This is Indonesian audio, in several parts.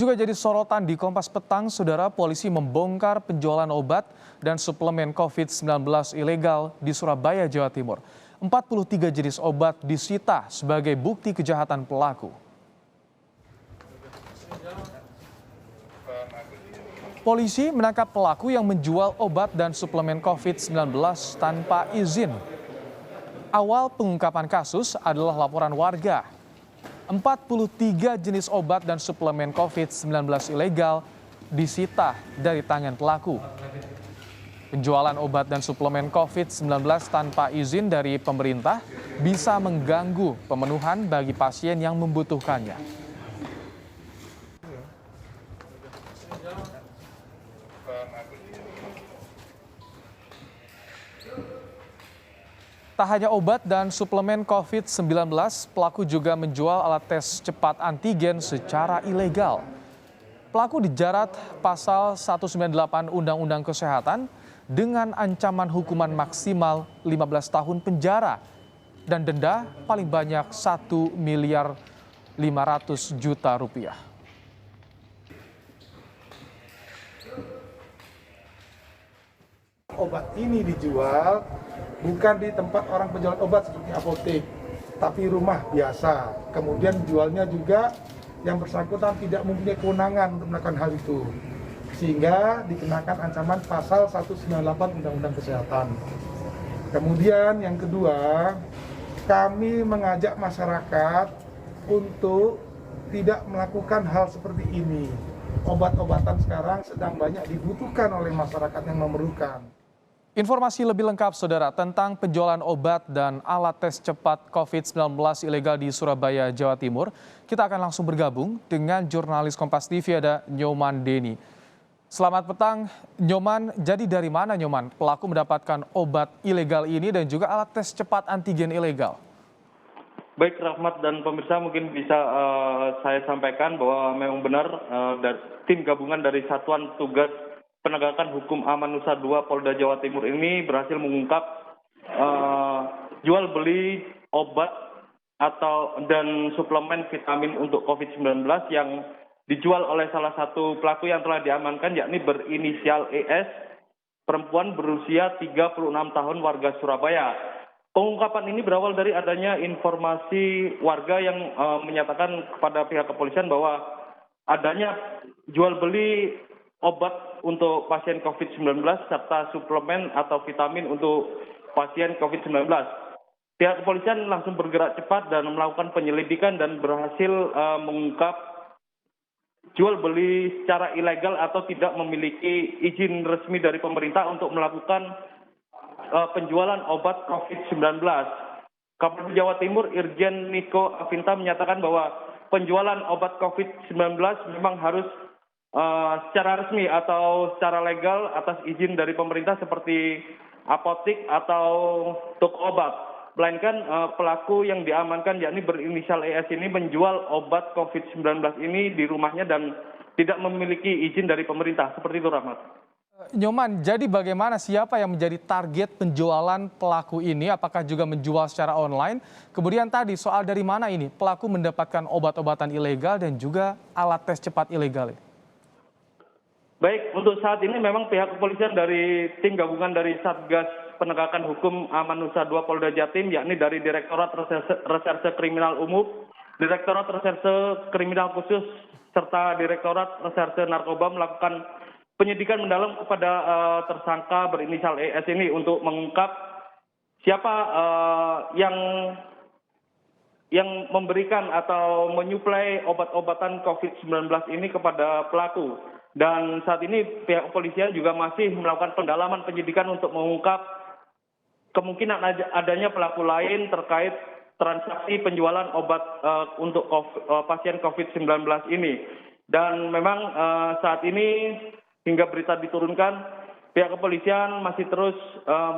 Juga jadi sorotan di Kompas Petang, saudara, polisi membongkar penjualan obat dan suplemen COVID-19 ilegal di Surabaya, Jawa Timur. 43 jenis obat disita sebagai bukti kejahatan pelaku. Polisi menangkap pelaku yang menjual obat dan suplemen COVID-19 tanpa izin. Awal pengungkapan kasus adalah laporan warga. 43 jenis obat dan suplemen COVID-19 ilegal disita dari tangan pelaku. Penjualan obat dan suplemen COVID-19 tanpa izin dari pemerintah bisa mengganggu pemenuhan bagi pasien yang membutuhkannya. Tak hanya obat dan suplemen COVID-19, pelaku juga menjual alat tes cepat antigen secara ilegal. Pelaku dijerat pasal 198 Undang-Undang Kesehatan dengan ancaman hukuman maksimal 15 tahun penjara dan denda paling banyak 1.500.000.000 rupiah. Obat ini dijual bukan di tempat orang penjual obat seperti apotek, tapi rumah biasa. Kemudian jualnya juga yang bersangkutan tidak mempunyai kewenangan untuk melakukan hal itu, sehingga dikenakan ancaman pasal 198 Undang-Undang Kesehatan. Kemudian yang kedua, kami mengajak masyarakat untuk tidak melakukan hal seperti ini. Obat-obatan sekarang sedang banyak dibutuhkan oleh masyarakat yang memerlukan. Informasi lebih lengkap, saudara, tentang penjualan obat dan alat tes cepat COVID-19 ilegal di Surabaya, Jawa Timur, kita akan langsung bergabung dengan jurnalis Kompas TV, ada Nyoman Deni. Selamat petang, Nyoman. Jadi dari mana, Nyoman, pelaku mendapatkan obat ilegal ini dan juga alat tes cepat antigen ilegal? Baik, Rahmat dan pemirsa, mungkin bisa saya sampaikan bahwa memang benar tim gabungan dari Satuan Tugas Penegakan Hukum Amanusa II Polda Jawa Timur ini berhasil mengungkap jual beli obat dan suplemen vitamin untuk COVID-19 yang dijual oleh salah satu pelaku yang telah diamankan, yakni berinisial ES, perempuan berusia 36 tahun, warga Surabaya. Pengungkapan ini berawal dari adanya informasi warga yang menyatakan kepada pihak kepolisian bahwa adanya jual beli obat untuk pasien COVID-19 serta suplemen atau vitamin untuk pasien COVID-19. Pihak kepolisian langsung bergerak cepat dan melakukan penyelidikan dan berhasil mengungkap jual beli secara ilegal atau tidak memiliki izin resmi dari pemerintah untuk melakukan penjualan obat COVID-19. Kapolda Jawa Timur Irjen Niko Afinta menyatakan bahwa penjualan obat COVID-19 memang harus secara resmi atau secara legal atas izin dari pemerintah seperti apotek atau toko obat. Melainkan pelaku yang diamankan, yakni berinisial ES ini, menjual obat COVID-19 ini di rumahnya dan tidak memiliki izin dari pemerintah. Seperti itu, Rahmat. Nyoman, jadi bagaimana, siapa yang menjadi target penjualan pelaku ini? Apakah juga menjual secara online? Kemudian tadi soal dari mana ini pelaku mendapatkan obat-obatan ilegal dan juga alat tes cepat ilegal ini? Baik, untuk saat ini memang pihak kepolisian dari tim gabungan dari Satgas Penegakan Hukum Amanusa II Polda Jatim, yakni dari Direktorat Reserse Kriminal Umum, Direktorat Reserse Kriminal Khusus, serta Direktorat Reserse Narkoba melakukan penyidikan mendalam kepada tersangka berinisial ES ini untuk mengungkap siapa yang memberikan atau menyuplai obat-obatan COVID-19 ini kepada pelaku. Dan saat ini pihak kepolisian juga masih melakukan pendalaman penyidikan untuk mengungkap kemungkinan adanya pelaku lain terkait transaksi penjualan obat untuk pasien COVID-19 ini. Dan memang saat ini hingga berita diturunkan, pihak kepolisian masih terus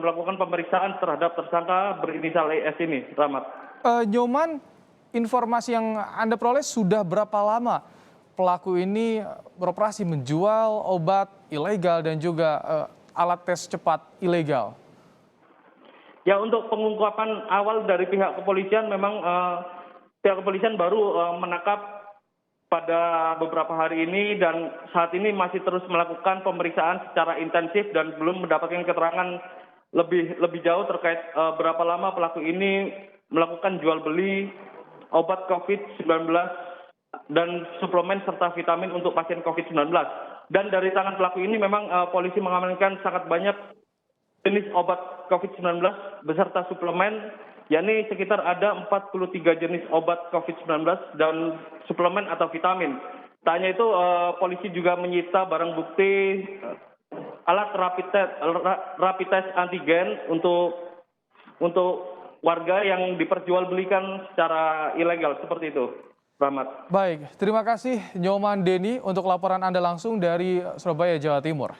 melakukan pemeriksaan terhadap tersangka berinisial ES ini, Rahmat. Nyoman, informasi yang Anda peroleh sudah berapa lama pelaku ini beroperasi menjual obat ilegal dan juga alat tes cepat ilegal? Ya, untuk pengungkapan awal dari pihak kepolisian memang pihak kepolisian baru menangkap pada beberapa hari ini dan saat ini masih terus melakukan pemeriksaan secara intensif dan belum mendapatkan keterangan lebih jauh terkait berapa lama pelaku ini melakukan jual beli obat COVID-19 dan suplemen serta vitamin untuk pasien COVID-19. Dan dari tangan pelaku ini memang polisi mengamankan sangat banyak jenis obat COVID-19 beserta suplemen, yakni sekitar ada 43 jenis obat COVID-19 dan suplemen atau vitamin. Tak hanya itu, polisi juga menyita barang bukti alat rapid test antigen untuk warga yang diperjualbelikan secara ilegal seperti itu. Rahmat. Baik, terima kasih Nyoman Denny untuk laporan Anda langsung dari Surabaya, Jawa Timur.